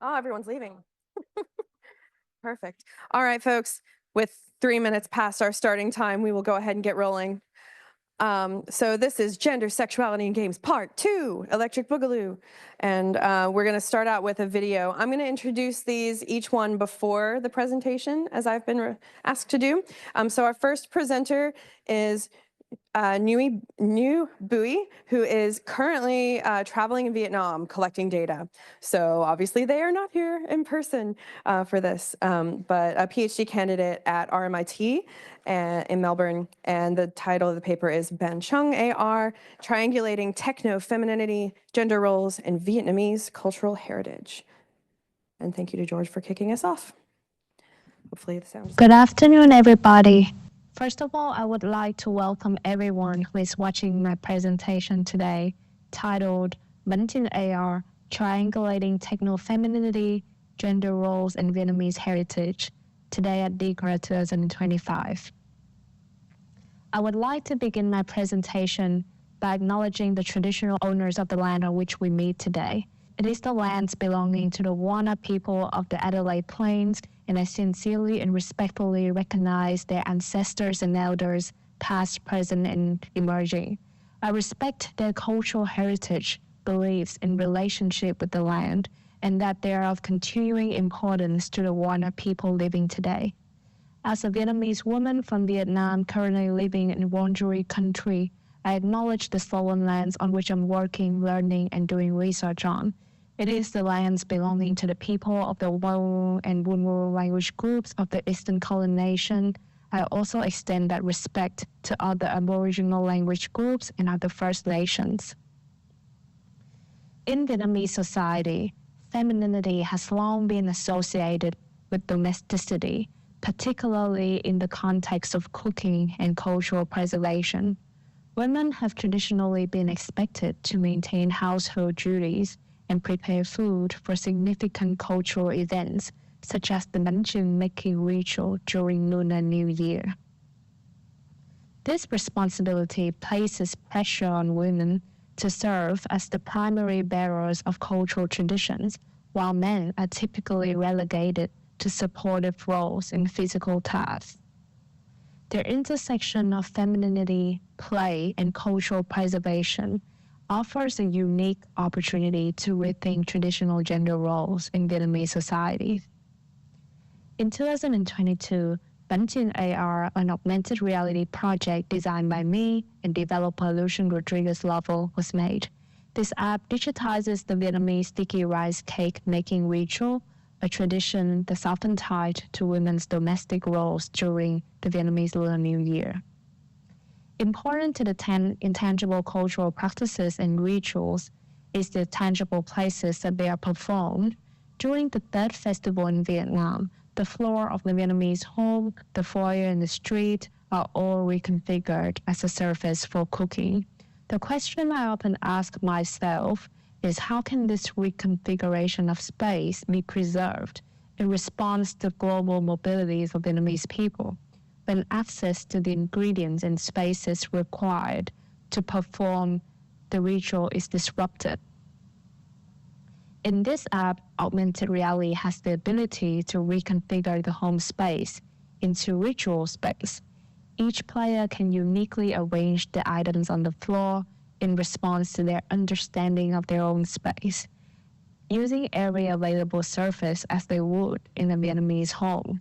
Oh, everyone's leaving. Perfect. All right, folks, with 3 minutes past our starting time, we will go ahead and get rolling. So this is Gender, Sexuality, and Games Part 2, Electric Boogaloo. And we're going to start out with a video. I'm going to introduce these, each one before the presentation, as I've been asked to do. So our first presenter is New Booij, who is currently traveling in Vietnam collecting data. So obviously they are not here in person for this, but a PhD candidate at RMIT in Melbourne. And the title of the paper is Ben Chung, AR, Triangulating Technofemininity, Gender Roles, and Vietnamese Cultural Heritage. And thank you to George for kicking us off. Hopefully the sound is Good afternoon, everybody. First of all, I would like to welcome everyone who is watching my presentation today, titled Banh AR, Triangulating Technofemininity, Gender Roles, and Vietnamese Heritage, today at DiGRA 2025. I would like to begin my presentation by acknowledging the traditional owners of the land on which we meet today. It is the lands belonging to the Wana people of the Adelaide Plains, and I sincerely and respectfully recognize their ancestors and elders, past, present, and emerging. I respect their cultural heritage, beliefs, and relationship with the land, and that they are of continuing importance to the Wana people living today. As a Vietnamese woman from Vietnam currently living in Wonjuri country, I acknowledge the stolen lands on which I'm working, learning, and doing research on. It is the lands belonging to the people of the Wau and Wunwu language groups of the Eastern Kulin Nation. I also extend that respect to other Aboriginal language groups and other First Nations. In Vietnamese society, femininity has long been associated with domesticity, particularly in the context of cooking and cultural preservation. Women have traditionally been expected to maintain household duties and prepare food for significant cultural events, such as the Banh making ritual during Lunar New Year. This responsibility places pressure on women to serve as the primary bearers of cultural traditions, while men are typically relegated to supportive roles in physical tasks. The intersection of femininity, play, and cultural preservation offers a unique opportunity to rethink traditional gender roles in Vietnamese society. In 2022, Banh AR, an augmented reality project designed by me and developer Lucian Rodriguez Lovell, was made. This app digitizes the Vietnamese sticky rice cake making ritual, a tradition that's often tied to women's domestic roles during the Vietnamese Lunar New Year. Important to the intangible cultural practices and rituals is the tangible places that they are performed. During the third festival in Vietnam, the floor of the Vietnamese home, the foyer, and the street are all reconfigured as a surface for cooking. The question I often ask myself is how can this reconfiguration of space be preserved in response to global mobilities of Vietnamese people, when access to the ingredients and spaces required to perform the ritual is disrupted. In this app, augmented reality has the ability to reconfigure the home space into ritual space. Each player can uniquely arrange the items on the floor in response to their understanding of their own space, using every available surface as they would in a Vietnamese home.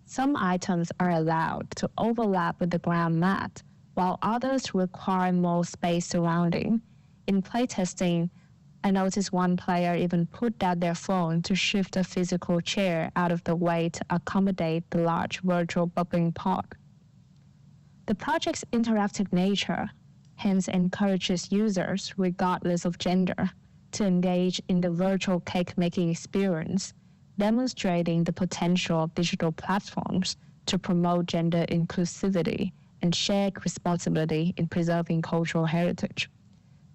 Some items are allowed to overlap with the ground mat, while others require more space surrounding. In playtesting, I noticed one player even put down their phone to shift a physical chair out of the way to accommodate the large virtual bubbling pot. The project's interactive nature hence encourages users, regardless of gender, to engage in the virtual cake-making experience, demonstrating the potential of digital platforms to promote gender inclusivity and shared responsibility in preserving cultural heritage.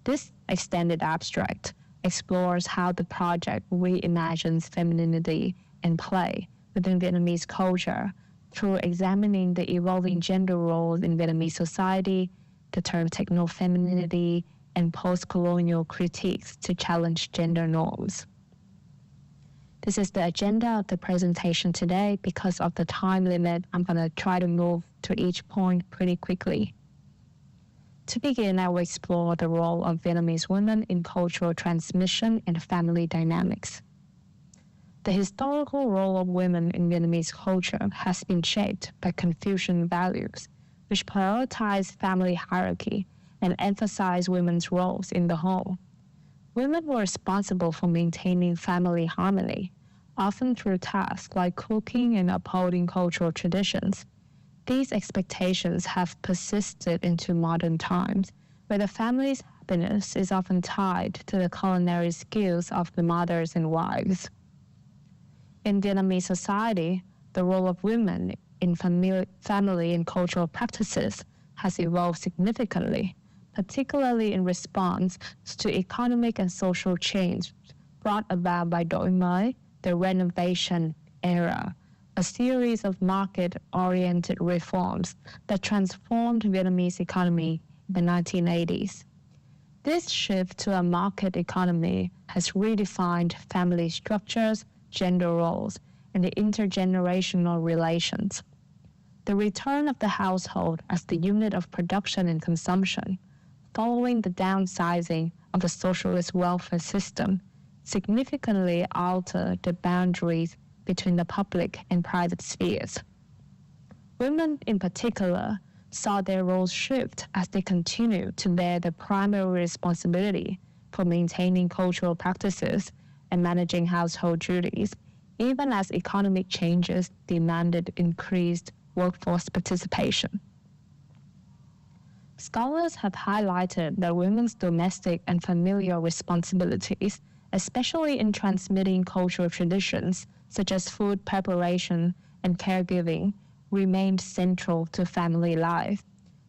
This extended abstract explores how the project reimagines femininity and play within Vietnamese culture through examining the evolving gender roles in Vietnamese society, the term technofemininity, and post-colonial critiques to challenge gender norms. This is the agenda of the presentation today. Because of the time limit, I'm going to try to move to each point pretty quickly. To begin, I will explore the role of Vietnamese women in cultural transmission and family dynamics. The historical role of women in Vietnamese culture has been shaped by Confucian values, which prioritize family hierarchy and emphasize women's roles in the home. Women were responsible for maintaining family harmony, often through tasks like cooking and upholding cultural traditions. These expectations have persisted into modern times, where the family's happiness is often tied to the culinary skills of the mothers and wives. In Vietnamese society, the role of women in family and cultural practices has evolved significantly, particularly in response to economic and social change brought about by Đổi mới, the renovation era, a series of market-oriented reforms that transformed Vietnamese economy in the 1980s. This shift to a market economy has redefined family structures, gender roles, and the intergenerational relations. The return of the household as the unit of production and consumption, following the downsizing of the socialist welfare system, significantly altered the boundaries between the public and private spheres. Women, in particular, saw their roles shift as they continued to bear the primary responsibility for maintaining cultural practices and managing household duties, even as economic changes demanded increased workforce participation. Scholars have highlighted that women's domestic and familial responsibilities, especially in transmitting cultural traditions such as food preparation and caregiving, remained central to family life.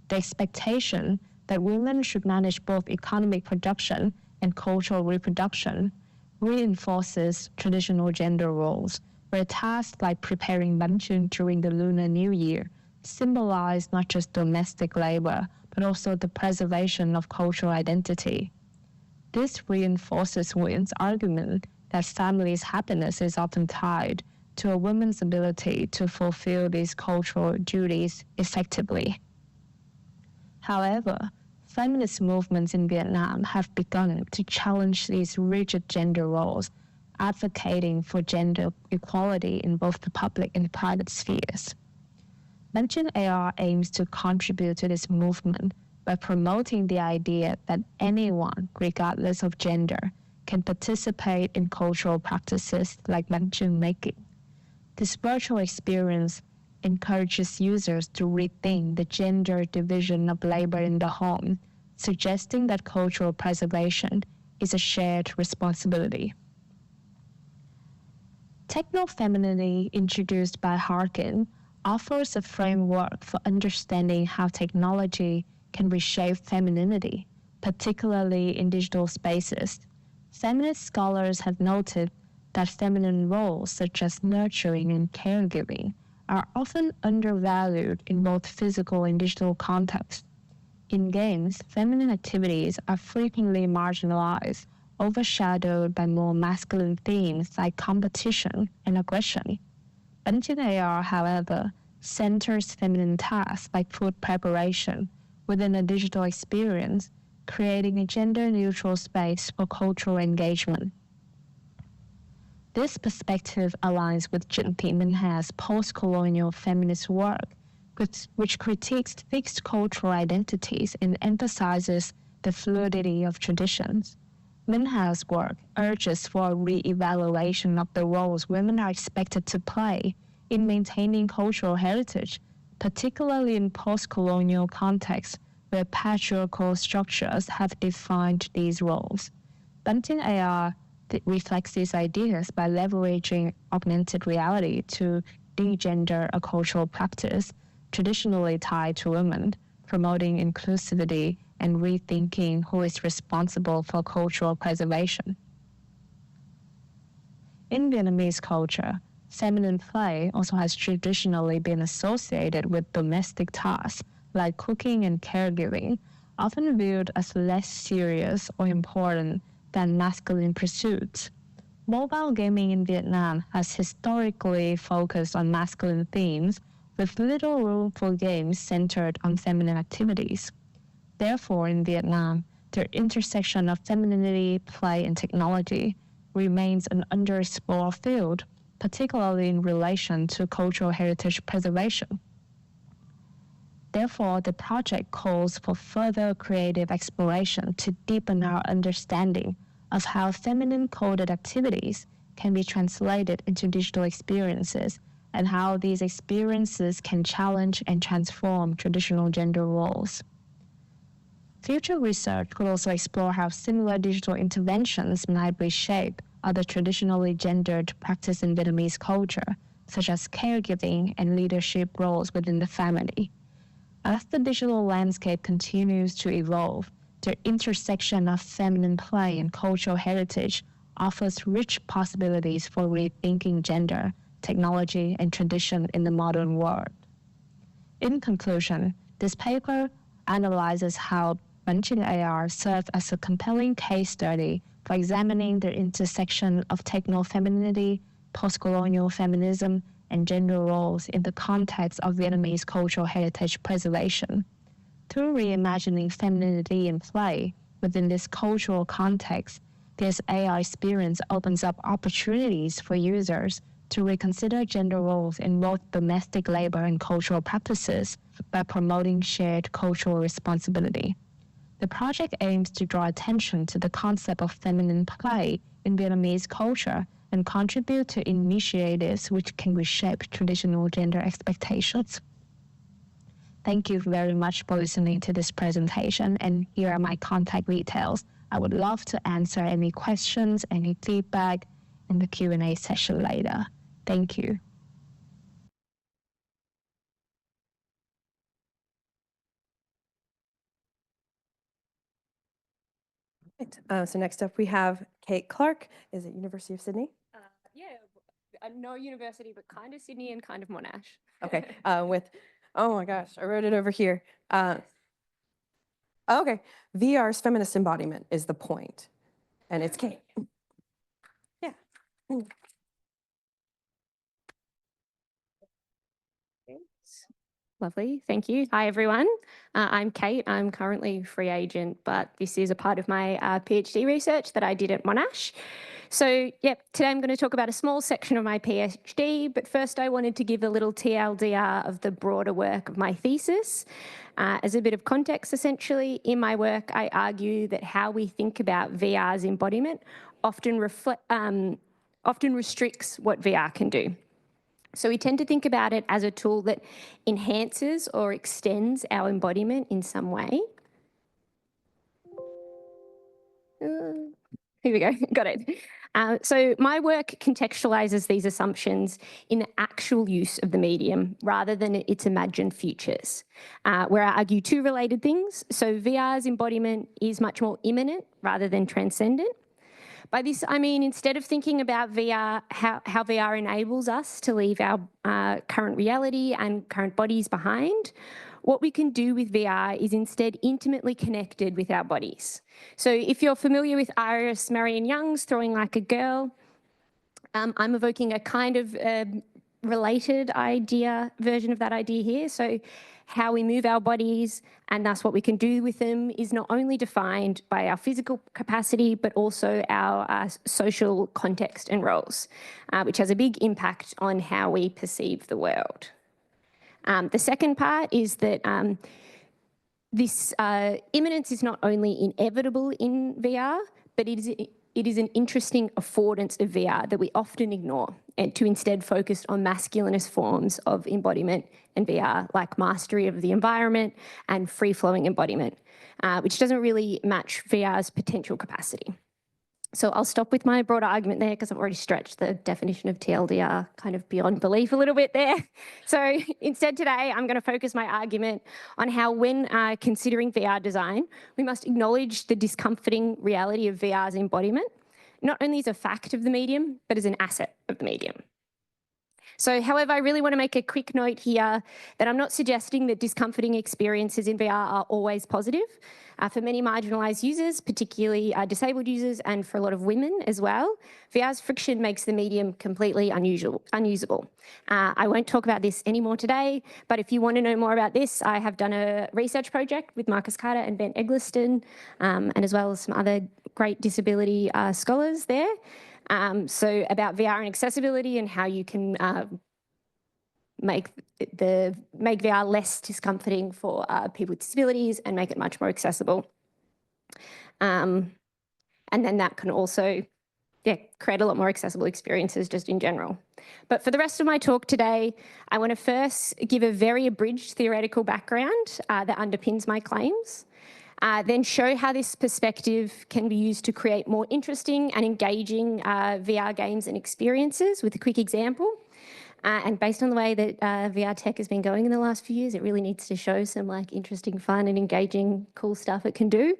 The expectation that women should manage both economic production and cultural reproduction reinforces traditional gender roles, where tasks like preparing Banh during the Lunar New Year symbolize not just domestic labor, but also the preservation of cultural identity. This reinforces Quynn's argument that family's happiness is often tied to a woman's ability to fulfill these cultural duties effectively. However, feminist movements in Vietnam have begun to challenge these rigid gender roles, advocating for gender equality in both the public and private spheres. Banh AR aims to contribute to this movement by promoting the idea that anyone, regardless of gender, can participate in cultural practices like Banh making. This virtual experience encourages users to rethink the gender division of labor in the home, suggesting that cultural preservation is a shared responsibility. Technofemininity, introduced by Harkin, offers a framework for understanding how technology can reshape femininity, particularly in digital spaces. Feminist scholars have noted that feminine roles such as nurturing and caregiving are often undervalued in both physical and digital contexts. In games, feminine activities are frequently marginalized, overshadowed by more masculine themes like competition and aggression. Banh AR, however, centers feminine tasks like food preparation within a digital experience, creating a gender-neutral space for cultural engagement. This perspective aligns with Chung Minh-Ha's post-colonial feminist work, which critiques fixed cultural identities and emphasizes the fluidity of traditions. Minh-Ha's work urges for a re-evaluation of the roles women are expected to play in maintaining cultural heritage, particularly in post-colonial contexts where patriarchal structures have defined these roles. Banh AR reflects these ideas by leveraging augmented reality to de-gender a cultural practice traditionally tied to women, promoting inclusivity and rethinking who is responsible for cultural preservation. In Vietnamese culture, feminine play also has traditionally been associated with domestic tasks like cooking and caregiving, often viewed as less serious or important than masculine pursuits. Mobile gaming in Vietnam has historically focused on masculine themes with little room for games centered on feminine activities. Therefore, in Vietnam, the intersection of femininity, play, and technology remains an underexplored field, particularly in relation to cultural heritage preservation. Therefore, the project calls for further creative exploration to deepen our understanding of how feminine-coded activities can be translated into digital experiences and how these experiences can challenge and transform traditional gender roles. Future research could also explore how similar digital interventions might reshape other traditionally gendered practices in Vietnamese culture, such as caregiving and leadership roles within the family. As the digital landscape continues to evolve, the intersection of feminine play and cultural heritage offers rich possibilities for rethinking gender, technology, and tradition in the modern world. In conclusion, this paper analyzes how Bunching AR serves as a compelling case study for examining the intersection of technofemininity, post-colonial feminism, and gender roles in the context of Vietnamese cultural heritage preservation. Through reimagining femininity in play within this cultural context, this AI experience opens up opportunities for users to reconsider gender roles in both domestic labor and cultural practices by promoting shared cultural responsibility. The project aims to draw attention to the concept of feminine play in Vietnamese culture and contribute to initiatives which can reshape traditional gender expectations. Thank you very much for listening to this presentation, and here are my contact details. I would love to answer any questions, any feedback in the Q&A session later. Thank you. Right. So next up we have Cate Clark. Is it University of Sydney? No university, but kind of Sydney and kind of Monash. Okay. Oh my gosh, I wrote it over here. Okay. VR's feminist embodiment is the point, and it's Cate. Yeah. Lovely, thank you. Hi, everyone. I'm Cate. I'm currently free agent, but this is a part of my PhD research that I did at Monash. So, today I'm going to talk about a small section of my PhD, but first I wanted to give a little TLDR of the broader work of my thesis. As a bit of context, essentially, in my work, I argue that how we think about VR's embodiment often restricts what VR can do. So we tend to think about it as a tool that enhances or extends our embodiment in some way. Here we go, got it. So my work contextualizes these assumptions in the actual use of the medium rather than its imagined futures, where I argue two related things. So VR's embodiment is much more immanent rather than transcendent. By this, I mean, instead of thinking about VR, how VR enables us to leave our current reality and current bodies behind, what we can do with VR is instead intimately connected with our bodies. So if you're familiar with Iris Marion Young's Throwing Like a Girl, I'm evoking a kind of related version of that idea here. So how we move our bodies and thus what we can do with them is not only defined by our physical capacity, but also our social context and roles, which has a big impact on how we perceive the world. The second part is that this immanence is not only inevitable in VR, but it is an interesting affordance of VR that we often ignore, and to instead focus on masculinist forms of embodiment and VR, like mastery of the environment and free-flowing embodiment, which doesn't really match VR's potential capacity. So I'll stop with my broader argument there because I've already stretched the definition of TLDR kind of beyond belief a little bit there. So instead today, I'm going to focus my argument on how when considering VR design, we must acknowledge the discomforting reality of VR's embodiment, not only as a fact of the medium, but as an asset of the medium. So, however, I really want to make a quick note here that I'm not suggesting that discomforting experiences in VR are always positive. For many marginalised users, particularly disabled users, and for a lot of women as well, VR's friction makes the medium completely unusable. I won't talk about this anymore today, but if you want to know more about this, I have done a research project with Marcus Carter and Ben Eggleston, and as well as some other great disability scholars there. So about VR and accessibility and how you can make VR less discomforting for people with disabilities and make it much more accessible. And then that can also create a lot more accessible experiences just in general. But for the rest of my talk today, I want to first give a very abridged theoretical background that underpins my claims. Then show how this perspective can be used to create more interesting and engaging VR games and experiences with a quick example. And based on the way that VR tech has been going in the last few years, it really needs to show some like interesting, fun and engaging, cool stuff it can do.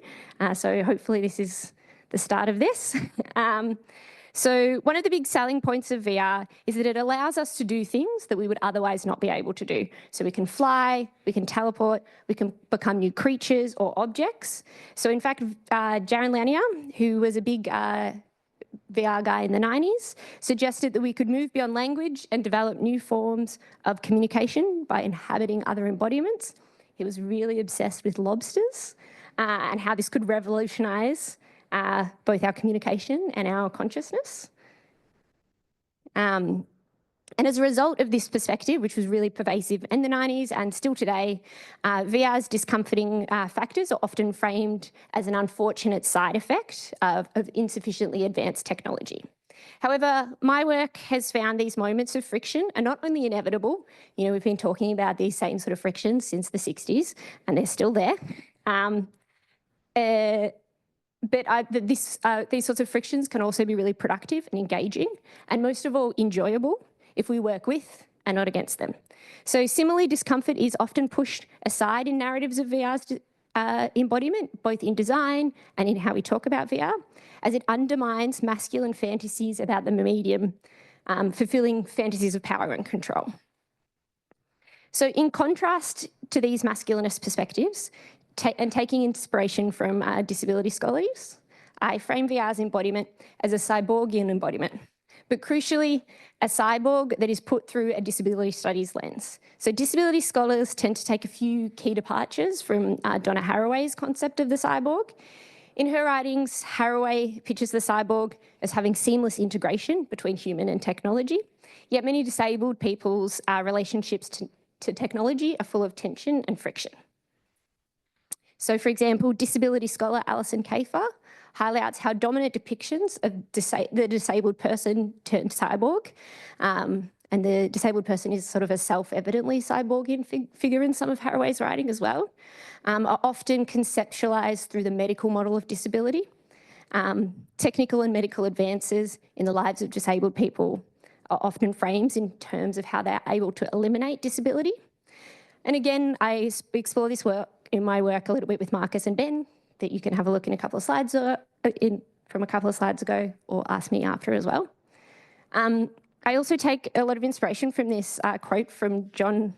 So hopefully this is the start of this. So one of the big selling points of VR is that it allows us to do things that we would otherwise not be able to do. So we can fly, we can teleport, we can become new creatures or objects. So in fact, Jaron Lanier, who was a big VR guy in the 90s, suggested that we could move beyond language and develop new forms of communication by inhabiting other embodiments. He was really obsessed with lobsters and how this could revolutionize both our communication and our consciousness. And as a result of this perspective, which was really pervasive in the 90s and still today, VR's discomforting factors are often framed as an unfortunate side effect of insufficiently advanced technology. However, my work has found these moments of friction are not only inevitable, you know, we've been talking about these same sort of frictions since the 60s, and they're still there. But these sorts of frictions can also be really productive and engaging, and most of all, enjoyable if we work with and not against them. So similarly, discomfort is often pushed aside in narratives of VR's embodiment, both in design and in how we talk about VR, as it undermines masculine fantasies about the medium, fulfilling fantasies of power and control. So in contrast to these masculinist perspectives, and taking inspiration from disability scholars, I frame VR's embodiment as a cyborgian embodiment, but crucially, a cyborg that is put through a disability studies lens. So disability scholars tend to take a few key departures from Donna Haraway's concept of the cyborg. In her writings, Haraway pictures the cyborg as having seamless integration between human and technology, yet many disabled people's relationships to technology are full of tension and friction. So, for example, disability scholar Alison Kafer highlights how dominant depictions of the disabled person turned cyborg, and the disabled person is sort of a self-evidently cyborgian figure in some of Haraway's writing as well, are often conceptualised through the medical model of disability. Technical and medical advances in the lives of disabled people are often framed in terms of how they're able to eliminate disability. And again, I explore this work in my work a little bit with Marcus and Ben, that you can have a look in a couple of slides from a couple of slides ago, or ask me after as well. I also take a lot of inspiration from this quote from John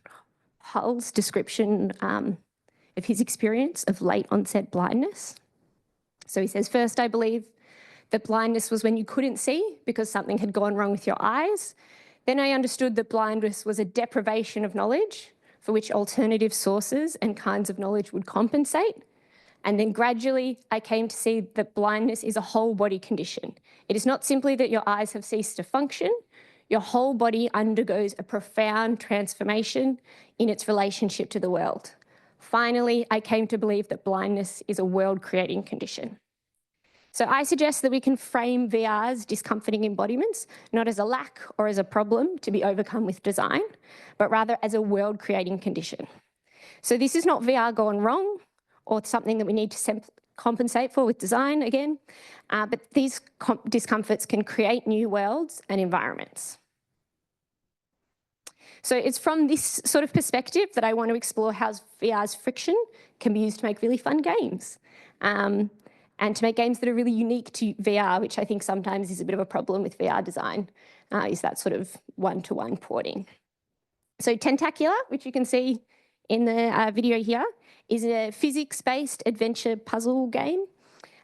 Hull's description of his experience of late onset blindness. So he says, "First, I believe that blindness was when you couldn't see because something had gone wrong with your eyes. Then I understood that blindness was a deprivation of knowledge for which alternative sources and kinds of knowledge would compensate. And then gradually I came to see that blindness is a whole body condition. It is not simply that your eyes have ceased to function, your whole body undergoes a profound transformation in its relationship to the world. Finally, I came to believe that blindness is a world-creating condition." So I suggest that we can frame VR's discomforting embodiments not as a lack or as a problem to be overcome with design, but rather as a world-creating condition. So this is not VR gone wrong or something that we need to compensate for with design again, but these discomforts can create new worlds and environments. So it's from this sort of perspective that I want to explore how VR's friction can be used to make really fun games. and to make games that are really unique to VR, which I think sometimes is a bit of a problem with VR design, is that sort of one-to-one porting. So Tentacular, which you can see in the video here, is a physics-based adventure puzzle game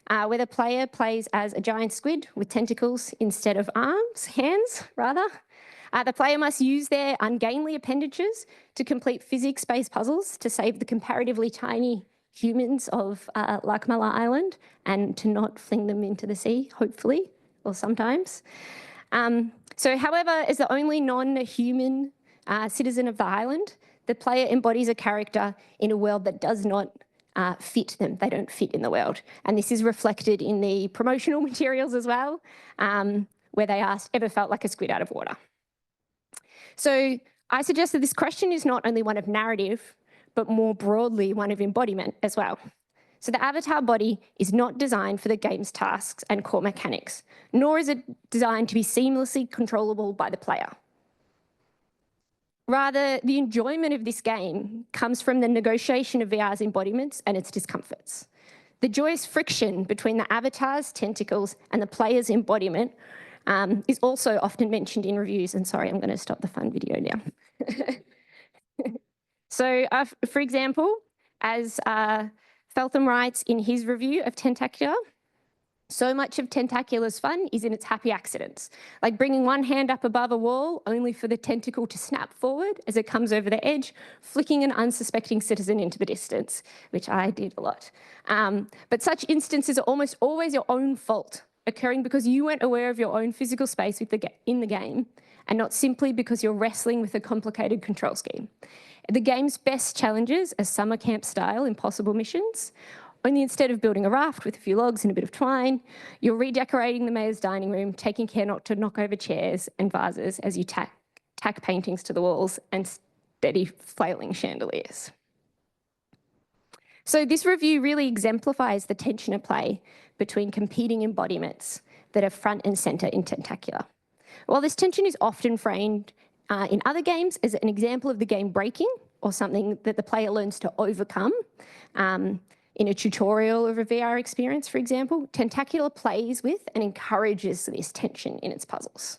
where the player plays as a giant squid with tentacles instead of hands rather. The player must use their ungainly appendages to complete physics-based puzzles to save the comparatively tiny humans of Lakmala Island and to not fling them into the sea, hopefully, or sometimes. So however, as the only non-human citizen of the island, the player embodies a character in a world that does not fit them. They don't fit in the world. And this is reflected in the promotional materials as well, where they asked, ever felt like a squid out of water? So I suggest that this question is not only one of narrative, but more broadly one of embodiment as well. So the avatar body is not designed for the game's tasks and core mechanics, nor is it designed to be seamlessly controllable by the player. Rather, the enjoyment of this game comes from the negotiation of VR's embodiments and its discomforts. The joyous friction between the avatar's tentacles and the player's embodiment is also often mentioned in reviews. And sorry, I'm going to stop the fun video now. So, for example, as Feltham writes in his review of Tentacular, so much of Tentacular's fun is in its happy accidents, like bringing one hand up above a wall only for the tentacle to snap forward as it comes over the edge, flicking an unsuspecting citizen into the distance, which I did a lot. But such instances are almost always your own fault, occurring because you weren't aware of your own physical space in the game, and not simply because you're wrestling with a complicated control scheme. The game's best challenges are summer camp style impossible missions, only instead of building a raft with a few logs and a bit of twine, you're redecorating the mayor's dining room, taking care not to knock over chairs and vases as you tack paintings to the walls and steady flailing chandeliers. So this review really exemplifies the tension at play between competing embodiments that are front and centre in Tentacular. While this tension is often framed in other games as an example of the game breaking or something that the player learns to overcome, in a tutorial of a VR experience, for example, Tentacular plays with and encourages this tension in its puzzles.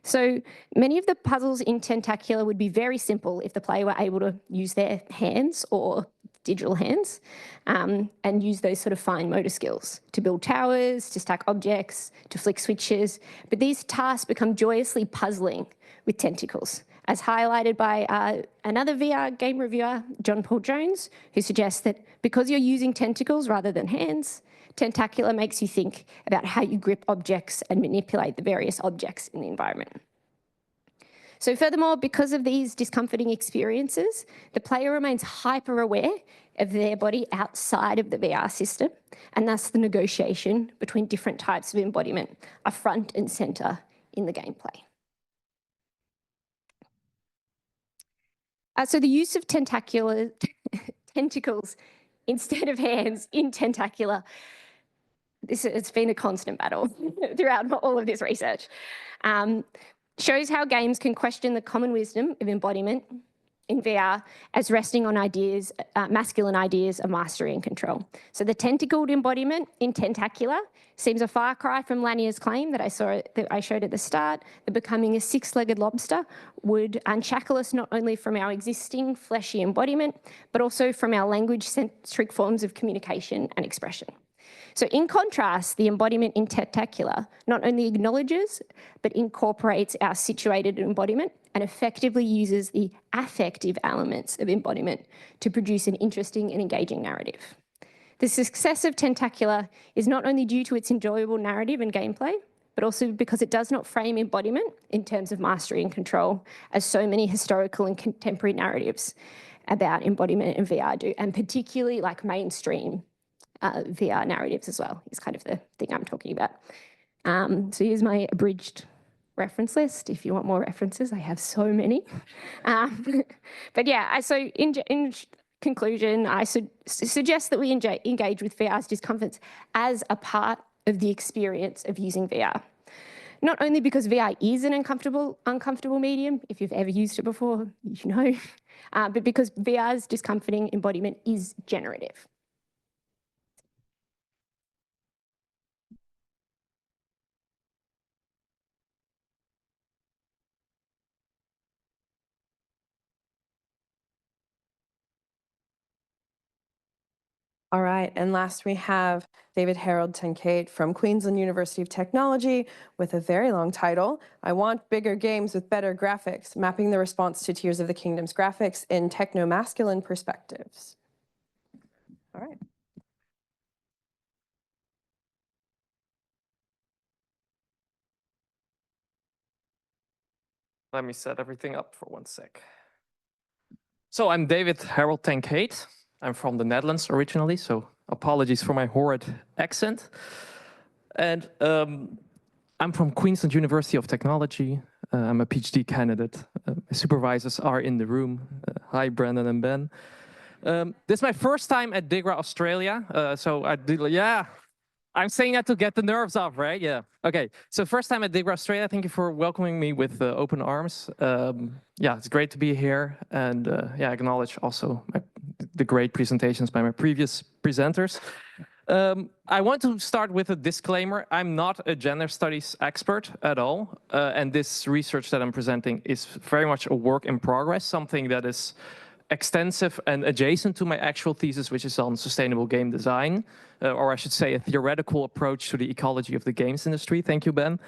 So many of the puzzles in Tentacular would be very simple if the player were able to use their hands or digital hands and use those sort of fine motor skills to build towers, to stack objects, to flick switches. But these tasks become joyously puzzling with tentacles, as highlighted by another VR game reviewer, John Paul Jones, who suggests that because you're using tentacles rather than hands, Tentacular makes you think about how you grip objects and manipulate the various objects in the environment. So furthermore, because of these discomforting experiences, the player remains hyper-aware of their body outside of the VR system, and thus the negotiation between different types of embodiment are front and centre in the gameplay. So the use of tentacles instead of hands in Tentacular, it's been a constant battle throughout all of this research. Shows how games can question the common wisdom of embodiment in VR as resting on ideas, masculine ideas of mastery and control. So the tentacled embodiment in Tentacular seems a far cry from Lanier's claim that I showed at the start, that becoming a six-legged lobster would unshackle us not only from our existing fleshy embodiment, but also from our language-centric forms of communication and expression. So in contrast, the embodiment in Tentacular not only acknowledges, but incorporates our situated embodiment and effectively uses the affective elements of embodiment to produce an interesting and engaging narrative. The success of Tentacular is not only due to its enjoyable narrative and gameplay, but also because it does not frame embodiment in terms of mastery and control, as so many historical and contemporary narratives about embodiment in VR do, and particularly like mainstream VR narratives as well, is kind of the thing I'm talking about. So here's my abridged reference list. If you want more references, I have so many. But yeah, so in conclusion, I suggest that we engage with VR's discomforts as a part of the experience of using VR. Not only because VR is an uncomfortable medium, if you've ever used it before, you know, but because VR's discomforting embodiment is generative. All right, and last we have David Harold Tenkate from Queensland University of Technology with a very long title, I Want Bigger Games with Better Graphics, Mapping the Response to Tears of the Kingdom's Graphics in Technomasculine Perspectives. All right. Let me set everything up for 1 sec. So I'm David Harold Tenkate. I'm from the Netherlands originally, so apologies for my horrid accent. And I'm from Queensland University of Technology. I'm a PhD candidate. My supervisors are in the room. Hi, Brandon and Ben. This is my first time at DiGRA Australia. So I did, yeah. I'm saying that to get the nerves off, right? Yeah. Okay. So first time at DiGRA Australia. Thank you for welcoming me with open arms. Yeah, it's great to be here, and yeah, acknowledge also the great presentations by my previous presenters. I want to start with a disclaimer. I'm not a gender studies expert at all, and this research that I'm presenting is very much a work in progress, something that is extensive and adjacent to my actual thesis, which is on sustainable game design, or I should say a theoretical approach to the ecology of the games industry. Thank you, Ben.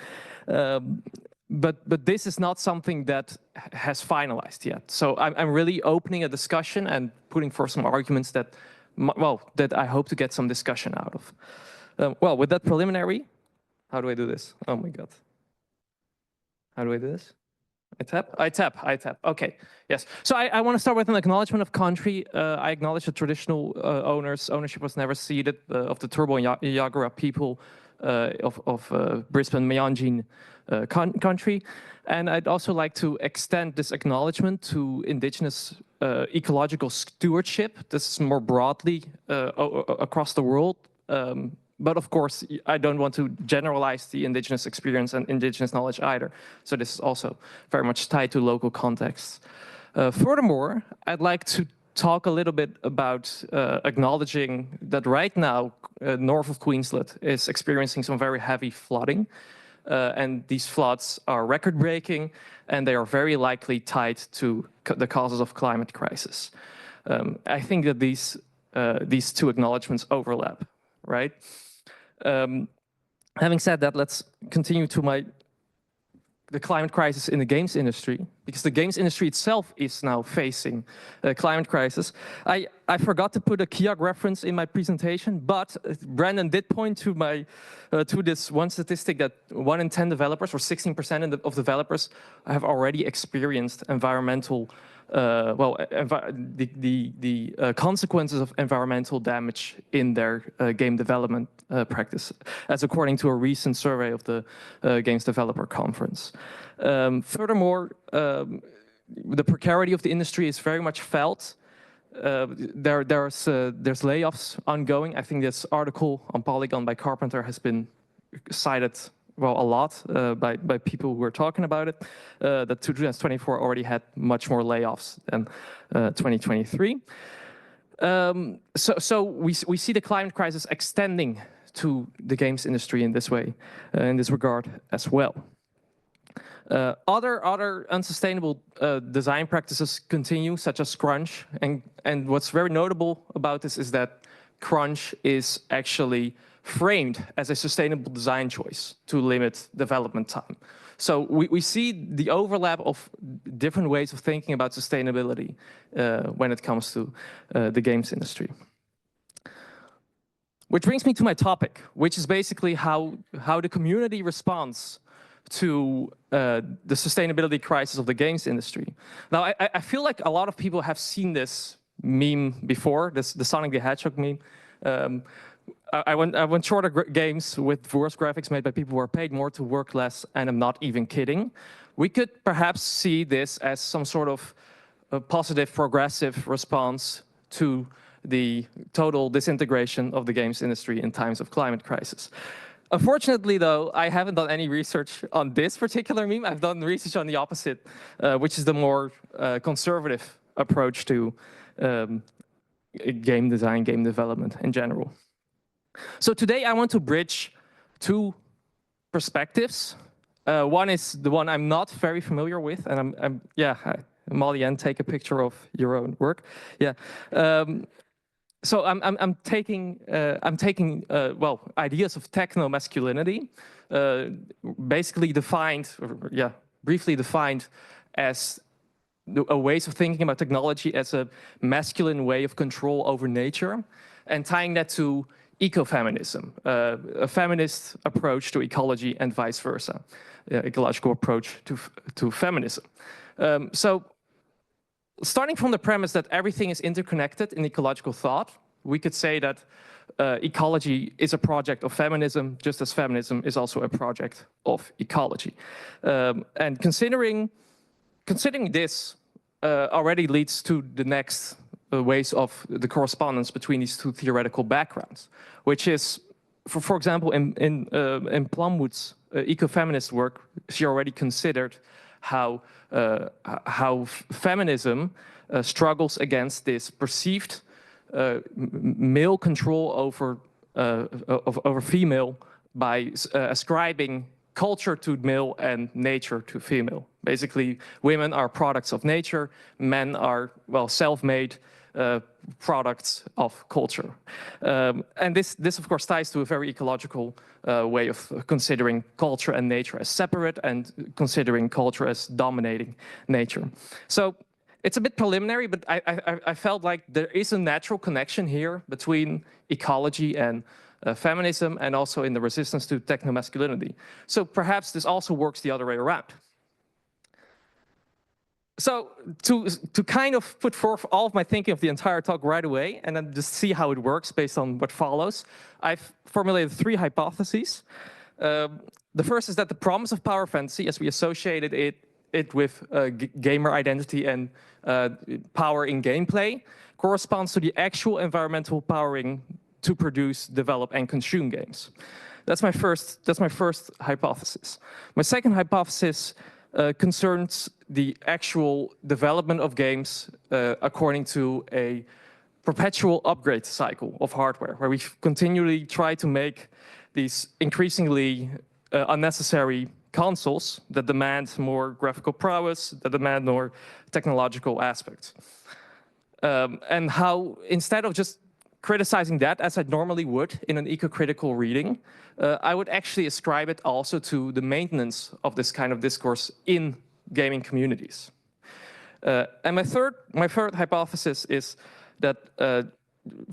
But this is not something that has finalized yet. So I'm really opening a discussion and putting forth some arguments that, well, that I hope to get some discussion out of. Well, with that preliminary, how do I do this? Oh my God. How do I do this? I tap. Okay, yes. So I want to start with an acknowledgement of country. I acknowledge the traditional owners. Ownership was never ceded of the Turrbal and Yagara people of Brisbane Meanjin country. And I'd also like to extend this acknowledgement to Indigenous ecological stewardship. This is more broadly across the world. But of course, I don't want to generalize the Indigenous experience and Indigenous knowledge either. So this is also very much tied to local contexts. Furthermore, I'd like to talk a little bit about acknowledging that right now, north of Queensland is experiencing some very heavy flooding. And these floods are record-breaking, and they are very likely tied to the causes of climate crisis. I think that these two acknowledgements overlap, right? Having said that, let's continue to the climate crisis in the games industry, because the games industry itself is now facing a climate crisis. I forgot to put a Kiag reference in my presentation, but Brandon did point to to this one statistic that 1 in 10 developers, or 16% of developers, have already experienced environmental the consequences of environmental damage in their game development practice, as according to a recent survey of the Games Developer Conference. Furthermore, the precarity of the industry is very much felt. There's layoffs ongoing. I think this article on Polygon by Carpenter has been cited a lot by people who are talking about it, that 2024 already had much more layoffs than 2023. So we see the climate crisis extending to the games industry in this way, in this regard as well. Other unsustainable design practices continue, such as crunch. And what's very notable about this is that crunch is actually framed as a sustainable design choice to limit development time. So we see the overlap of different ways of thinking about sustainability when it comes to the games industry. Which brings me to my topic, which is basically how the community responds to the sustainability crisis of the games industry. Now, I feel like a lot of people have seen this meme before, the Sonic the Hedgehog meme. I went shorter games with worse graphics made by people who are paid more to work less, and I'm not even kidding. We could perhaps see this as some sort of a positive, progressive response to the total disintegration of the games industry in times of climate crisis. Unfortunately, though, I haven't done any research on this particular meme. I've done research on the opposite, which is the more conservative approach to game design, game development in general. So today I want to bridge two perspectives. One is the one I'm not very familiar with, and Molly, and take a picture of your own work. Yeah. so I'm taking well, ideas of technomasculinity, basically defined, or, yeah, briefly defined as ways of thinking about technology as a masculine way of control over nature, and tying that to ecofeminism, a feminist approach to ecology and vice versa, ecological approach to feminism. So starting from the premise that everything is interconnected in ecological thought, we could say that ecology is a project of feminism, just as feminism is also a project of ecology. And considering this already leads to the next ways of the correspondence between these two theoretical backgrounds, which is, for example, in Plumwood's ecofeminist work, she already considered how feminism struggles against this perceived male control over female by ascribing culture to male and nature to female. Basically, women are products of nature, men are, well, self-made products of culture. And this, of course, ties to a very ecological way of considering culture and nature as separate and considering culture as dominating nature. So it's a bit preliminary, but I felt like there is a natural connection here between ecology and feminism, and also in the resistance to technomasculinity. So perhaps this also works the other way around. So to kind of put forth all of my thinking of the entire talk right away, and then just see how it works based on what follows, I've formulated 3 hypotheses. The first is that the promise of power fantasy, as we associated it with gamer identity and power in gameplay, corresponds to the actual environmental powering to produce, develop, and consume games. That's my first hypothesis. My second hypothesis concerns the actual development of games according to a perpetual upgrade cycle of hardware, where we continually try to make these increasingly unnecessary consoles that demand more graphical prowess, that demand more technological aspects. And how, instead of just criticizing that, as I normally would in an eco-critical reading, I would actually ascribe it also to the maintenance of this kind of discourse in gaming communities. And my third hypothesis is that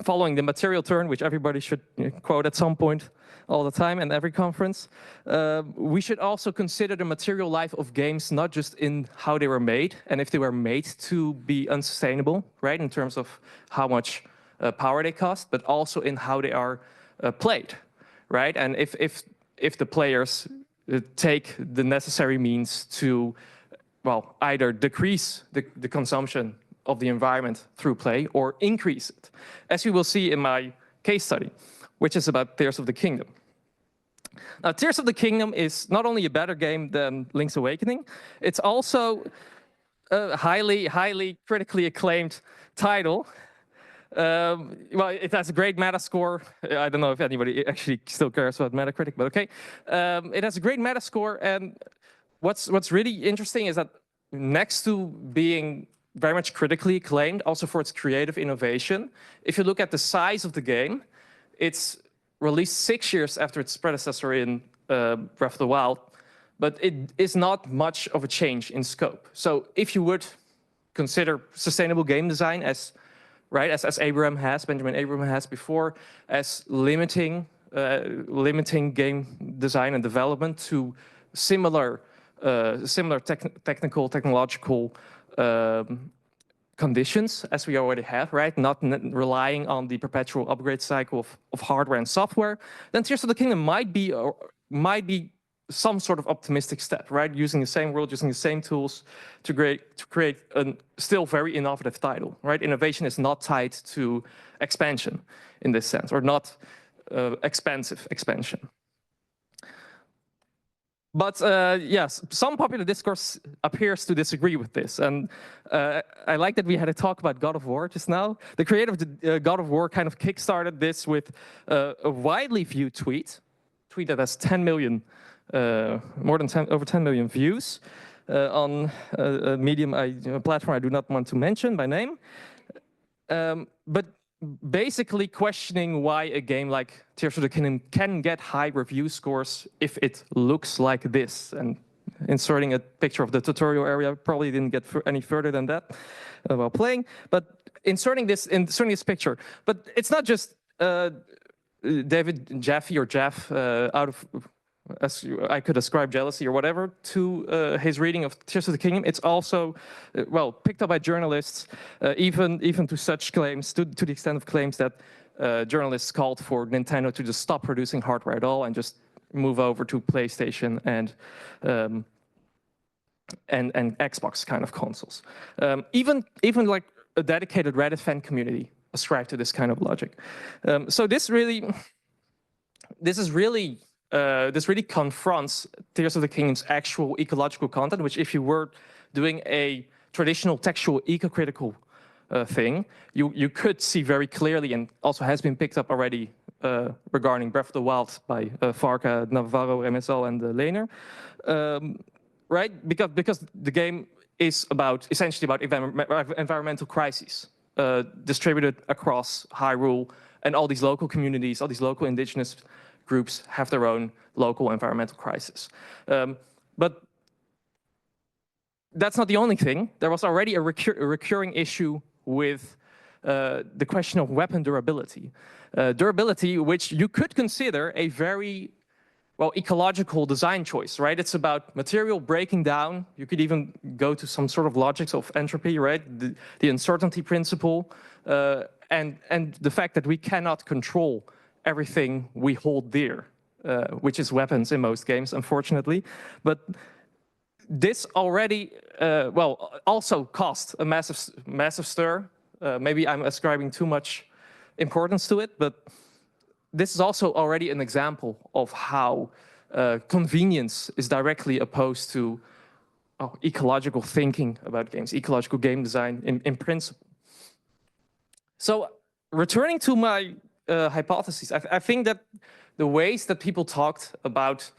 following the material turn, which everybody should quote at some point all the time in every conference, we should also consider the material life of games, not just in how they were made and if they were made to be unsustainable, right, in terms of how much power they cost, but also in how they are played, right? And if the players take the necessary means to, well, either decrease the consumption of the environment through play or increase it, as you will see in my case study, which is about Tears of the Kingdom. Now, Tears of the Kingdom is not only a better game than Link's Awakening, it's also a highly critically acclaimed title. Well, it has a great Metascore. I don't know if anybody actually still cares about Metacritic, but okay. It has a great Metascore, and what's really interesting is that next to being very much critically acclaimed, also for its creative innovation, if you look at the size of the game, it's released 6 years after its predecessor in Breath of the Wild, but it is not much of a change in scope. So if you would consider sustainable game design as, right, as Benjamin Abraham has before, as limiting game design and development to similar technological conditions as we already have, right? Not relying on the perpetual upgrade cycle of hardware and software, then Tears of the Kingdom might be some sort of optimistic step, right? Using the same world, using the same tools to create a still very innovative title, right? Innovation is not tied to expansion in this sense, or not expansive expansion. But yes, some popular discourse appears to disagree with this. And I like that we had a talk about God of War just now. The creator of the God of War kind of kickstarted this with a widely viewed tweet that has 10 million, over 10 million views on a medium, a platform I do not want to mention by name. But basically questioning why a game like Tears of the Kingdom can get high review scores if it looks like this. And inserting a picture of the tutorial area probably didn't get any further than that while playing. But inserting this picture. But it's not just David Jaffe or Jaff out of, as I could ascribe jealousy or whatever to his reading of Tears of the Kingdom. It's also, well, picked up by journalists, even to such claims, to the extent of claims that journalists called for Nintendo to just stop producing hardware at all and just move over to PlayStation and Xbox kind of consoles. Even like a dedicated Reddit fan community ascribe to this kind of logic. So this really confronts Tears of the Kingdom's actual ecological content, which if you were doing a traditional textual eco-critical thing, you could see very clearly, and also has been picked up already regarding Breath of the Wild by Farka, Navarro, MSL, and Lehner, right? Because the game is essentially about environmental crises distributed across Hyrule, and all these local communities, all these local indigenous groups have their own local environmental crisis. But that's not the only thing. There was already a recurring issue with the question of weapon durability. Durability, which you could consider a very, well, ecological design choice, right? It's about material breaking down. You could even go to some sort of logics of entropy, right? The uncertainty principle, and the fact that we cannot control everything we hold dear, which is weapons in most games, unfortunately. But this already, well, also caused a massive stir. Maybe I'm ascribing too much importance to it, but this is also already an example of how convenience is directly opposed to ecological thinking about games, ecological game design in principle. So returning to my hypotheses, I think that the ways that people talked about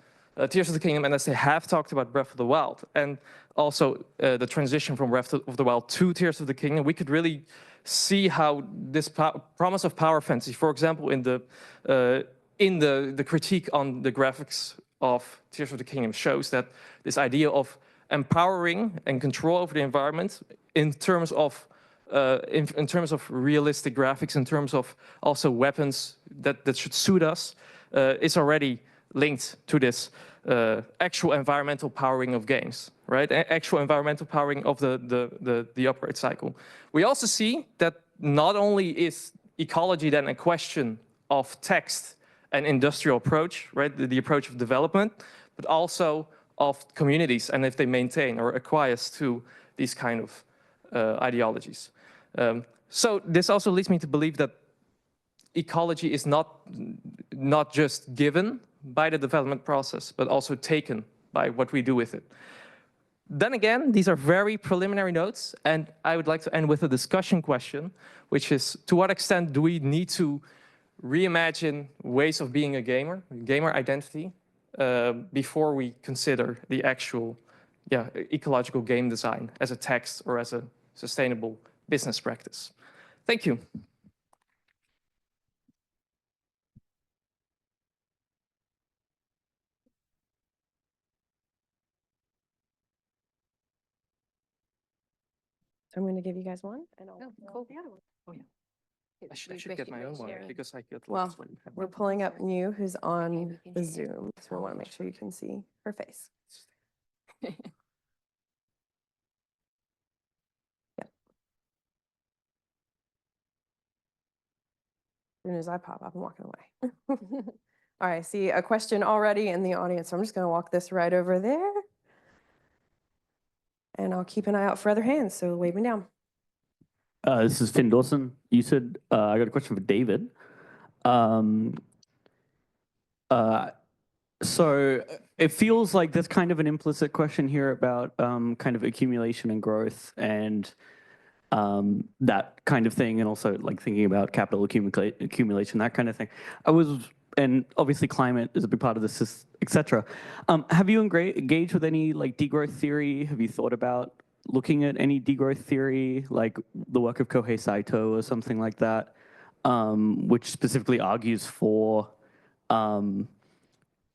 Tears of the Kingdom, and as they have talked about Breath of the Wild, and also the transition from Breath of the Wild to Tears of the Kingdom, we could really see how this promise of power fantasy, for example, in the critique on the graphics of Tears of the Kingdom, shows that this idea of empowering and control over the environment in terms of realistic graphics, in terms of also weapons that should suit us, is already linked to this actual environmental powering of games, right? Actual environmental powering of the upgrade cycle. We also see that not only is ecology then a question of text and industrial approach, right? The approach of development, but also of communities and if they maintain or acquiesce to these kind of ideologies. So this also leads me to believe that ecology is not just given by the development process, but also taken by what we do with it. Then again, these are very preliminary notes, and I would like to end with a discussion question, which is, to what extent do we need to reimagine ways of being a gamer identity, before we consider the actual ecological game design as a text or as a sustainable business practice? Thank you. I'm going to give you guys one, and I'll cool. the other one. Oh yeah. I should get my own one because I get Well, lost when you have we're pulling up New, who's on the Zoom, so we want to make sure you can see her face. Yep. As soon as I pop up, I'm walking away. All right, I see a question already in the audience, so I'm just going to walk this right over there. And I'll keep an eye out for other hands, so wave me down. This is Finn Dawson. You said, I got a question for David. So it feels like there's kind of an implicit question here about kind of accumulation and growth and that kind of thing, and also like thinking about capital accumulation, that kind of thing. And obviously climate is a big part of this, etc. Have you engaged with any like degrowth theory? Have you thought about looking at any degrowth theory, like the work of Kohei Saito or something like that? which specifically argues for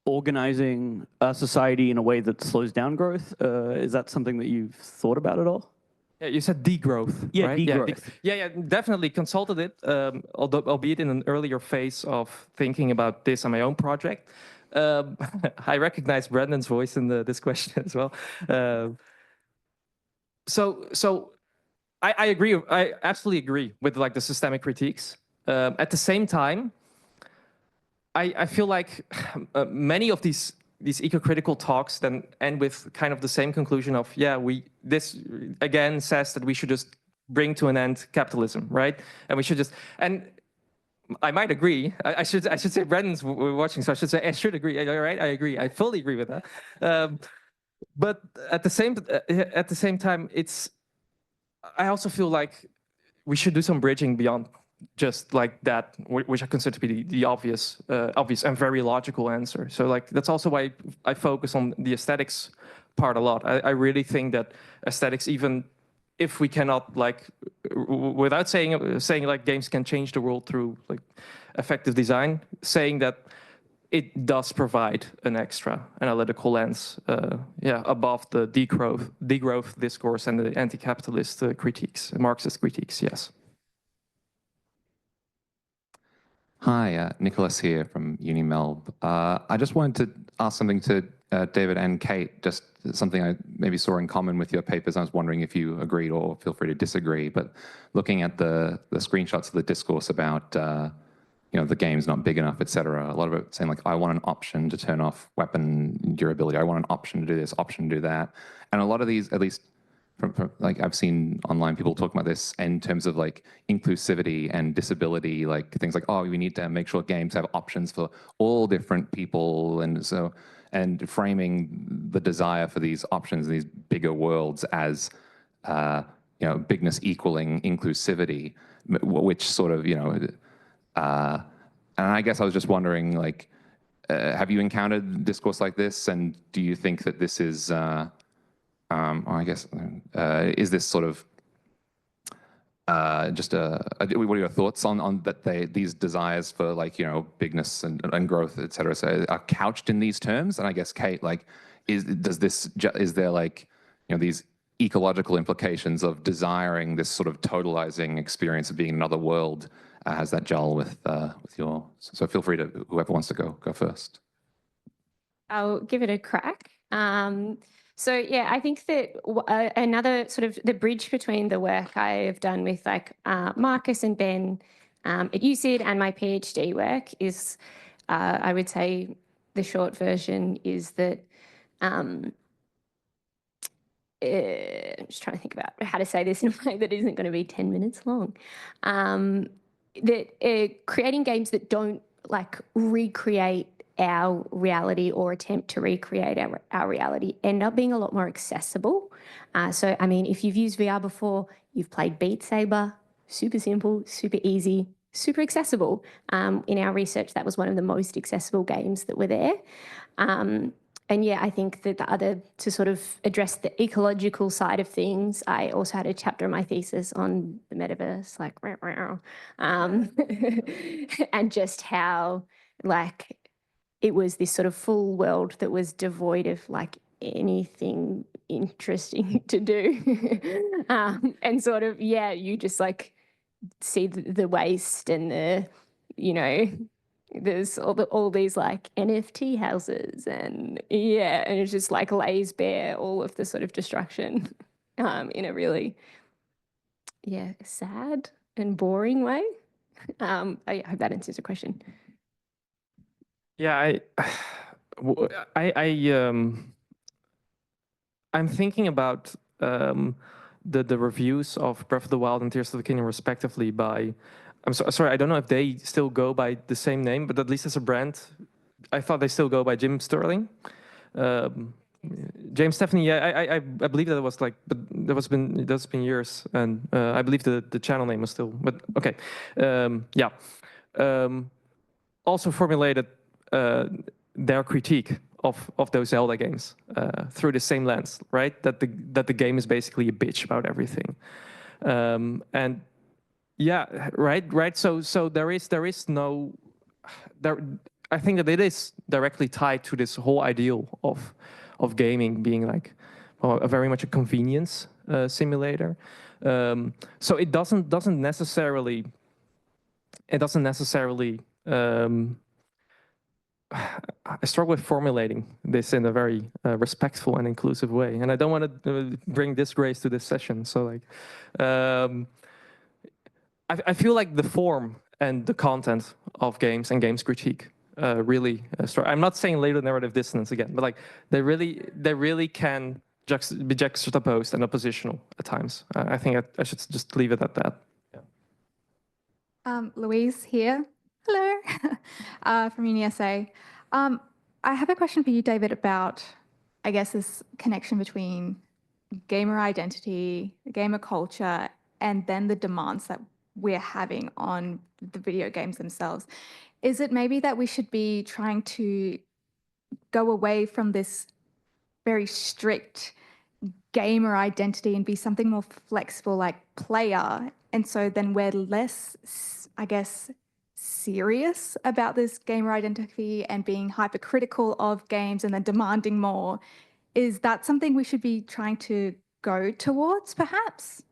organizing a society in a way that slows down growth. Is that something that you've thought about at all? Yeah, you said degrowth, Yeah, right? degrowth. Yeah, definitely consulted it, although albeit in an earlier phase of thinking about this on my own project. I recognize Brendan's voice in this question as well. So I agree. I absolutely agree with like the systemic critiques. At the same time, I feel like many of these eco-critical talks then end with kind of the same conclusion of, yeah, this again says that we should just bring to an end capitalism, right? And we should just, and I might agree. I should say Brendan's watching, so I should say I should agree. All right, I agree. I fully agree with that. But at the same time, I also feel like we should do some bridging beyond just like that, which I consider to be the obvious and very logical answer. So like that's also why I focus on the aesthetics part a lot. I really think that aesthetics, even if we cannot like, without saying like games can change the world through like effective design, saying that it does provide an extra analytical lens, above the degrowth discourse and the anti-capitalist critiques, Marxist critiques. Yes. Hi, Nicholas here from UniMelb. I just wanted to ask something to David and Cate, just something I maybe saw in common with your papers. I was wondering if you agreed, or feel free to disagree, but looking at the screenshots of the discourse about the game's not big enough, etc. A lot of it saying like, I want an option to turn off weapon durability. I want an option to do this, option to do that. And a lot of these, at least from like I've seen online people talking about this in terms of like inclusivity and disability, like things like, oh, we need to make sure games have options for all different people, and framing the desire for these options in these bigger worlds as bigness equaling inclusivity, which sort of and I guess I was just wondering, like, have you encountered discourse like this, and do you think that this is is this sort of what are your thoughts on that these desires for like, bigness and growth, et cetera, so are couched in these terms? And I guess, Cate, like, is there like, these ecological implications of desiring this sort of totalizing experience of being in another world? Has that gel with your, so feel free to, whoever wants to go first. I'll give it a crack. So yeah, I think that another sort of the bridge between the work I've done with like Marcus and Ben at UCID and my PhD work is, I would say the short version is that, I'm just trying to think about how to say this in a way that isn't going to be 10 minutes long. That creating games that don't like recreate our reality or attempt to recreate our reality end up being a lot more accessible. So, I mean, if you've used VR before, you've played Beat Saber, super simple, super easy, super accessible. In our research, that was one of the most accessible games that were there. And yeah, I think that to sort of address the ecological side of things, I also had a chapter in my thesis on the metaverse, like, and just how, like, it was this sort of full world that was devoid of like anything interesting to do. And sort of, yeah, you just like see the waste and there's all these like NFT houses and and it just like lays bare all of the sort of destruction in a really, sad and boring way. I hope that answers your question. Yeah, I'm thinking about the reviews of Breath of the Wild and Tears of the Kingdom respectively by, sorry, I don't know if they still go by the same name, but at least as a brand, I thought they still go by Jim Sterling. James Stephanie, yeah, I believe that it was like, but that's been years, and I believe the channel name was still, but okay, yeah. Also formulated their critique of those Zelda games through the same lens, right? That the game is basically a bitch about everything, and Yeah, right. So there is no there. I think that it is directly tied to this whole ideal of gaming being like, well, a very much a convenience simulator. So it doesn't necessarily. I struggle with formulating this in a very respectful and inclusive way, and I don't want to bring disgrace to this session. So like, I feel like the form and the content of games and games critique really. I'm not saying later narrative dissonance again, but like they really can be juxtaposed and oppositional at times. I think I should just leave it at that. Yeah. Louise here. Hello, from UniSA. I have a question for you, David, about, I guess, this connection between gamer identity, gamer culture, and then the demands that we're having on the video games themselves. Is it maybe that we should be trying to go away from this very strict gamer identity and be something more flexible, like player? And so then we're less, I guess, serious about this gamer identity and being hypercritical of games and then demanding more. Is that something we should be trying to go towards, perhaps?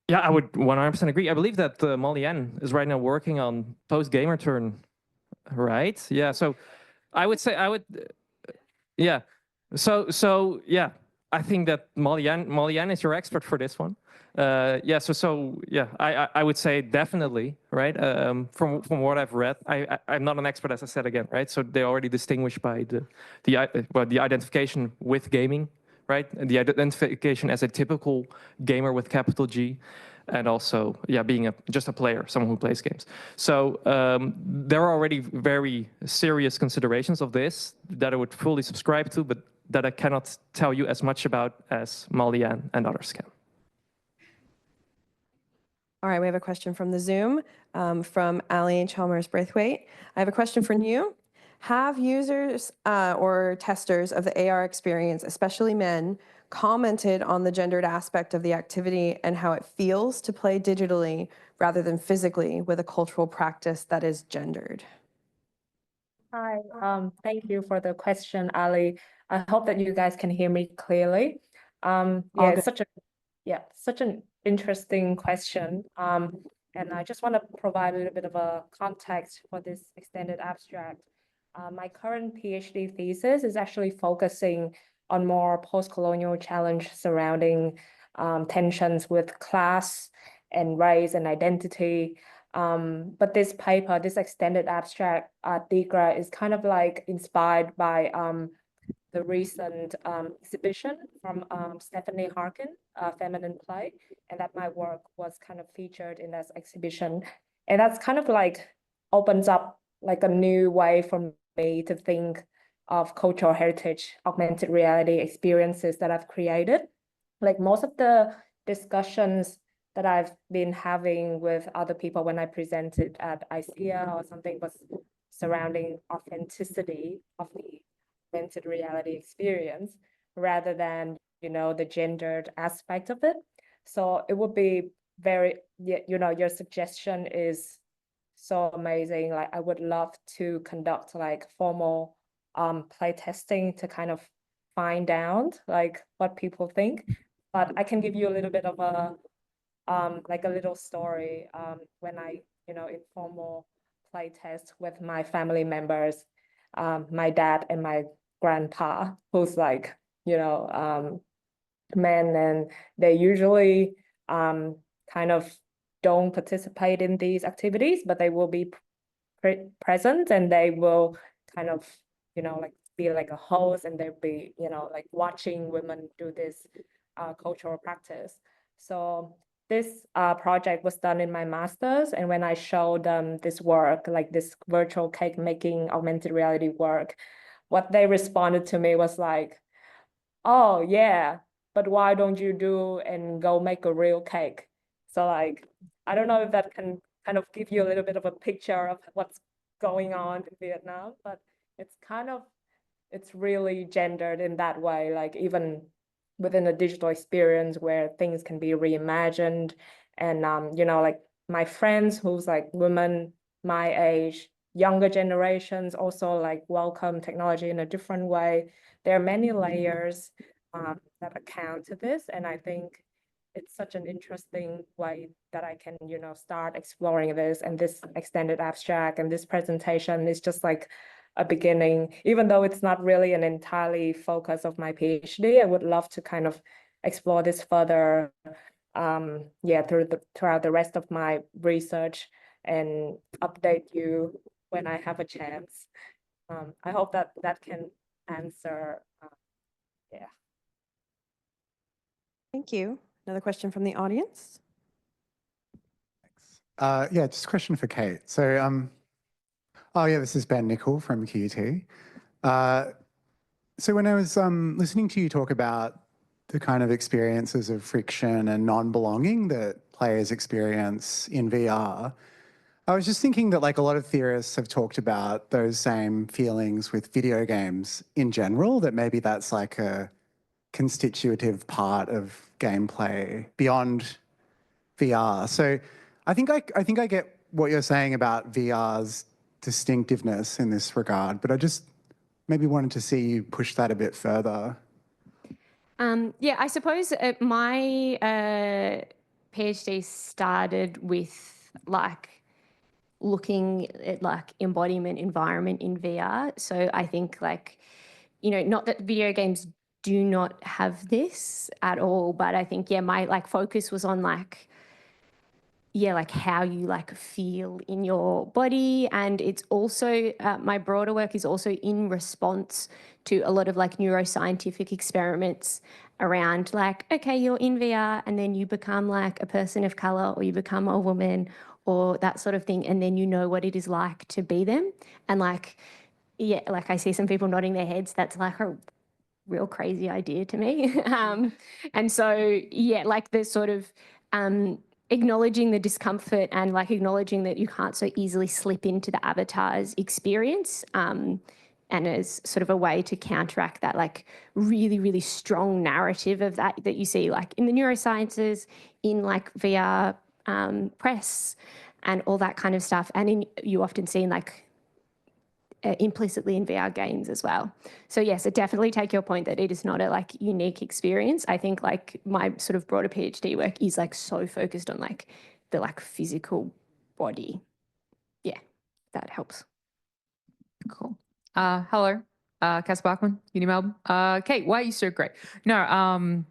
Yeah, I would 100% agree. I believe that Molly Ann is right now working on post-gamer turn, right? Yeah, so I would say yeah. So yeah, I think that Molly Ann is your expert for this one. Yeah, so yeah, I would say definitely, right? From what I've read, I'm not an expert, as I said again, right? So they already distinguished by the identification with gaming, right? And the identification as a typical gamer with capital G, and also, yeah, being just a player, someone who plays games. So there are already very serious considerations of this that I would fully subscribe to, but that I cannot tell you as much about as Molly Ann and others can. All right, we have a question from the Zoom from Ali Chalmers-Braithwaite. I have a question for you. Have users or testers of the AR experience, especially men, commented on the gendered aspect of the activity and how it feels to play digitally rather than physically with a cultural practice that is gendered? Hi, thank you for the question, Ali. I hope that you guys can hear me clearly. Yeah, it's such an interesting question. And I just want to provide a little bit of a context for this extended abstract. My current PhD thesis is actually focusing on more post-colonial challenge surrounding tensions with class and race and identity. But this paper, this extended abstract at DiGRA, is kind of like inspired by the recent exhibition from Stephanie Harkin, Feminine Play, and that my work was kind of featured in that exhibition. And that's kind of like opens up like a new way for me to think of cultural heritage, augmented reality experiences that I've created. Like most of the discussions that I've been having with other people when I presented at ICEA or something was surrounding authenticity of the augmented reality experience rather than, the gendered aspect of it. So it would be very, your suggestion is so amazing. Like I would love to conduct like formal play testing to kind of find out like what people think. But I can give you a little bit of a like a little story when I, informal play test with my family members, my dad and my grandpa, who's like, men, and they usually kind of don't participate in these activities, but they will be present and they will kind of, like be like a host, and they'll be, like watching women do this cultural practice. So this project was done in my master's, and when I showed them this work, like this virtual cake making augmented reality work, what they responded to me was like, oh yeah, but why don't you do and go make a real cake? So like, I don't know if that can kind of give you a little bit of a picture of what's going on in Vietnam, but it's really gendered in that way, like even within a digital experience where things can be reimagined and, like my friends who's like women my age, younger generations also like welcome technology in a different way. There are many layers that account to this, and I think it's such an interesting way that I can, you know, start exploring this, and this extended abstract and this presentation is just like a beginning. Even though it's not really an entirely focus of my PhD, I would love to kind of explore this further, throughout the rest of my research and update you when I have a chance. I hope that that can answer. Yeah. Thank you. Another question from the audience. Yeah, just a question for Cate. So, this is Ben Nicol from QUT. So when I was listening to you talk about the kind of experiences of friction and non-belonging that players experience in VR, I was just thinking that like a lot of theorists have talked about those same feelings with video games in general, that maybe that's like a constitutive part of gameplay beyond VR. So I think I get what you're saying about VR's distinctiveness in this regard, but I just maybe wanted to see you push that a bit further. Yeah, I suppose my PhD started with like looking at like embodiment environment in VR. So I think like, you know, not that video games do not have this at all, but I think, yeah, my like focus was on like, yeah, like how you like feel in your body. And it's also, my broader work is also in response to a lot of like neuroscientific experiments around like, okay, you're in VR and then you become like a person of color or you become a woman or that sort of thing. And then you know what it is like to be them. And like, yeah, like I see some people nodding their heads. That's like a real crazy idea to me. And so, yeah, like there's sort of, acknowledging the discomfort and like acknowledging that you can't so easily slip into the avatar's experience, and as sort of a way to counteract that like really, really strong narrative of that you see like in the neurosciences, in like VR press and all that kind of stuff. And you often see in like implicitly in VR games as well. So yes, I definitely take your point that it is not a like unique experience. I think like my sort of broader PhD work is like so focused on like the like physical body. Yeah, that helps. Cool. Hello, Cass Bachman, Uni Melbourne. Cate, why are you so great? No,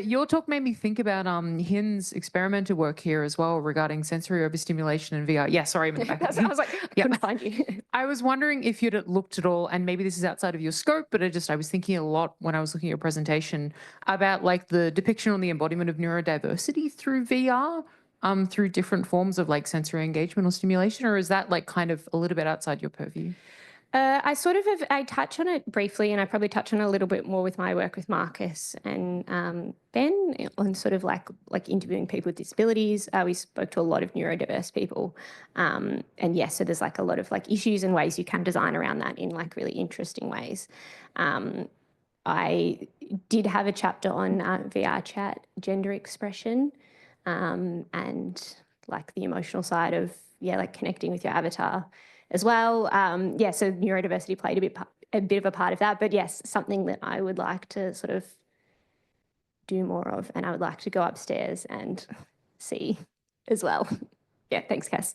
your talk made me think about Hin's experimental work here as well regarding sensory overstimulation in VR. Yeah, sorry, I'm in the back. I was like, I couldn't find you. I was wondering if you'd looked at all, and maybe this is outside of your scope, but I was thinking a lot when I was looking at your presentation about like the depiction on the embodiment of neurodiversity through VR, through different forms of like sensory engagement or stimulation, or is that like kind of a little bit outside your purview? I sort of I touch on it briefly, and I probably touch on it a little bit more with my work with Marcus and Ben on sort of like interviewing people with disabilities. We spoke to a lot of neurodiverse people, and yes, so there's like a lot of like issues and ways you can design around that in like really interesting ways. I did have a chapter on VR chat, gender expression, and like the emotional side of like connecting with your avatar as well. So neurodiversity played a bit of a part of that, but yes, something that I would like to sort of do more of, and I would like to go upstairs and see as well. Yeah, thanks, Cass.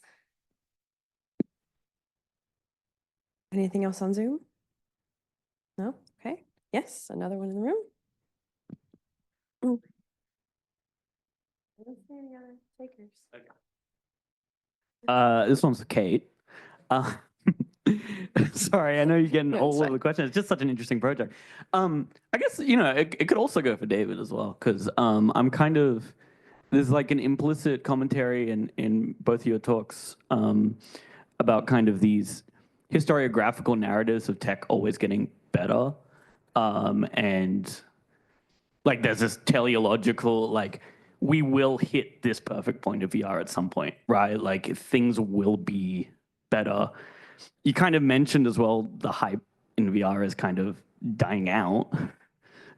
Anything else on Zoom? No? Okay. Yes, another one in the room. I don't see any other takers. This one's for Cate. Sorry, I know you're getting all of the questions. It's just such an interesting project. I guess, you know, it could also go for David as well, because I'm kind of, there's like an implicit commentary in both of your talks about kind of these historiographical narratives of tech always getting better. And like there's this teleological, like, we will hit this perfect point of VR at some point, right? Like things will be better. You kind of mentioned as well the hype in VR is kind of dying out.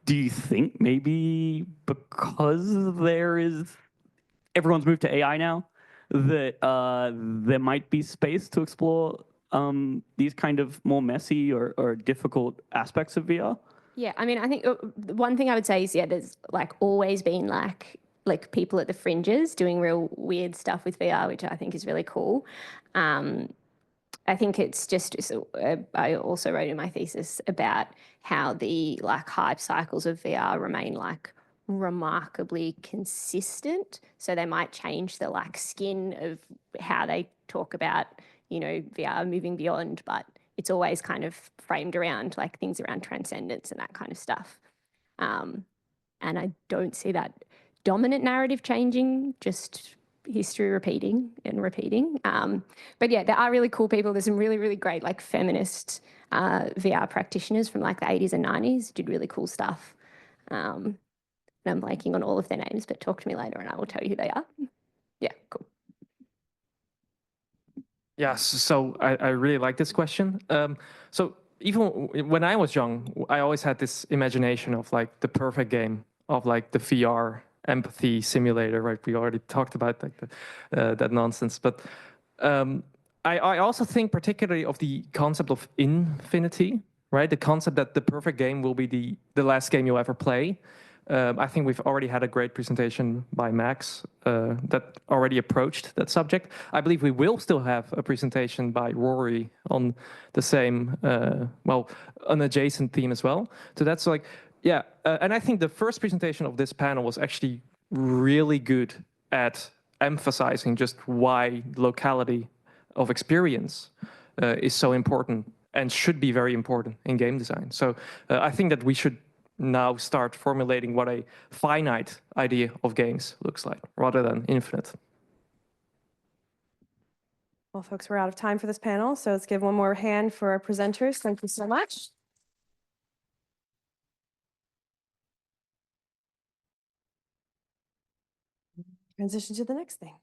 Do you think maybe because there is everyone's moved to AI now, that there might be space to explore these kind of more messy or difficult aspects of VR? Yeah, I mean, I think one thing I would say is, yeah, there's like always been like people at the fringes doing real weird stuff with VR, which I think is really cool. I think it's just, I also wrote in my thesis about how the like hype cycles of VR remain like remarkably consistent. So they might change the like skin of how they talk about, you know, VR moving beyond, but it's always kind of framed around like things around transcendence and that kind of stuff. And I don't see that dominant narrative changing, just history repeating and repeating. But yeah, there are really cool people. There's some really, really great like feminist VR practitioners from like the 80s and 90s did really cool stuff. And I'm blanking on all of their names, but talk to me later and I will tell you who they are. Yeah, cool. Yeah, so I really like this question. So even when I was young, I always had this imagination of like the perfect game, of like the VR empathy simulator, right? We already talked about like that nonsense. But I also think particularly of the concept of infinity, right? The concept that the perfect game will be the last game you'll ever play. I think we've already had a great presentation by Max that already approached that subject. I believe we will still have a presentation by Rory on the same, well, an adjacent theme as well. So that's like, yeah. And I think the first presentation of this panel was actually really good at emphasizing just why locality of experience is so important and should be very important in game design. So I think that we should now start formulating what a finite idea of games looks like, rather than infinite. Well, folks, we're out of time for this panel, so let's give one more hand for our presenters. Thank you so much. Transition to the next thing.